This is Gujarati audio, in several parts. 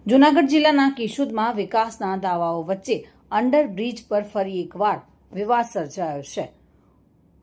જૂનાગઢ જિલ્લાના કેશોદમાં વિકાસના દાવાઓ વચ્ચે અંડરબ્રિજ પર ફરી એકવાર વિવાદ સર્જાયો છે।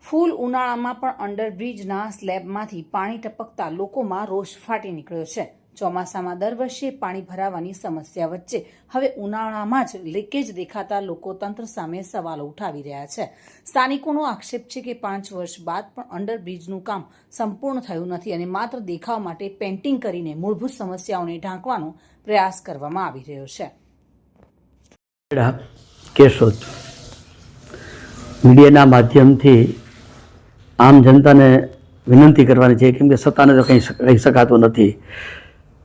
ફૂલ ઉનાળામાં પણ અંડરબ્રિજના સ્લેબમાંથી પાણી ટપકતા લોકોમાં રોષ ફાટી નીકળ્યો છે। ચોમાસામાં દર વર્ષે પાણી ભરાવાની સમસ્યા વચ્ચે હવે ઉનાળામાં જ લીકેજ દેખાતા લોકો તંત્ર સામે સવાલો ઉઠાવી રહ્યા છે। સ્થાનિકોનો આક્ષેપ છે કે 5 વર્ષ બાદ પણ અંડરબ્રિજનું કામ સંપૂર્ણ થયું નથી અને માત્ર દેખાવ માટે પેઇન્ટિંગ કરીને મૂળભૂત સમસ્યાઓને ઢાંકવાનો પ્રયાસ કરવામાં આવી રહ્યો છે। કેશોદ મીડિયાના માધ્યમથી આમ જનતાને વિનંતી કરવાની છે, કેમ કે સત્તાને તો કંઈ કહી શકાતું નથી।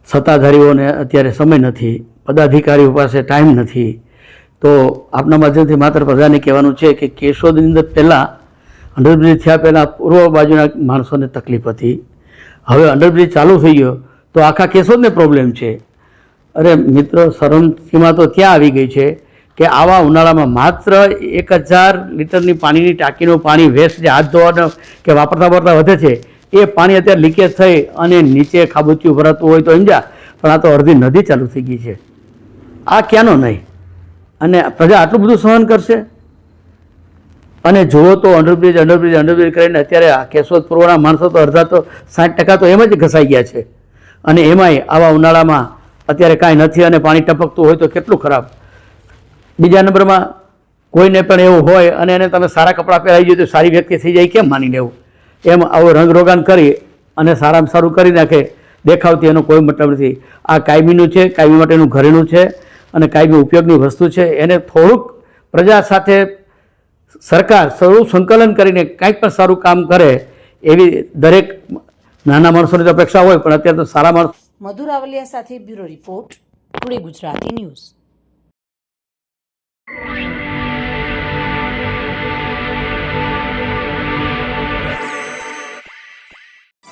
સત્તાધારીઓને અત્યારે સમય નથી, પદાધિકારીઓ પાસે ટાઈમ નથી, તો આપના માધ્યમથી માત્ર પ્રજાને કહેવાનું છે કે કેશોદની અંદર પહેલાં અંડરબ્રિજ થયા પહેલાં પૂર્વ બાજુના માણસોને તકલીફ હતી, હવે અંડરબ્રિજ ચાલુ થઈ ગયો તો આખા કેશોદને પ્રોબ્લેમ છે। અરે મિત્રો, શરમસીમા તો ત્યાં આવી ગઈ છે કે આવા ઉનાળામાં માત્ર 1000 લીટરની પાણીની ટાંકીનું પાણી વેસ્ટ જે હાથ ધોવાનું કે વાપરતા વધે છે એ પાણી અત્યારે લીકેજ થઈ અને નીચે ખાબોચિયું ભરાતું હોય તો સમજ્યા, પણ આ તો અડધી નદી ચાલુ થઈ ગઈ છે। આ ક્યાંનો નહીં? અને પ્રજા આટલું બધું સહન કરશે? અને જુઓ તો અંડરબ્રિજ કરીને અત્યારે આ કેશોદ પૂર્વના માણસો તો અડધા તો 60% તો એમ જ ઘસાઈ ગયા છે, અને એમાંય આવા ઉનાળામાં અત્યારે કાંઈ નથી અને પાણી ટપકતું હોય તો કેટલું ખરાબ। બીજા નંબરમાં કોઈને પણ એવું હોય અને એને તમે સારા કપડાં પહેરાવી જોઈએ તો સારી વ્યક્તિ થઈ જાય, કેમ માની લેવું? એમ આવો રંગરોગાન કરી અને સારામાં સારું કરી નાખે દેખાવથી એનો કોઈ મતલબ નથી। આ કાયમીનું છે, કાયમી માટેનું ઘરેણું છે અને કાયમી ઉપયોગની વસ્તુ છે। એને થોડુંક પ્રજા સાથે સરકાર સૌ સંકલન કરીને કાંઈક પણ સારું કામ કરે એવી દરેક નાના માણસોની તો અપેક્ષા હોય, પણ અત્યારે તો સારા માણસો। મધુર રાવલિયા સાથે bureau report, today Gujarati news.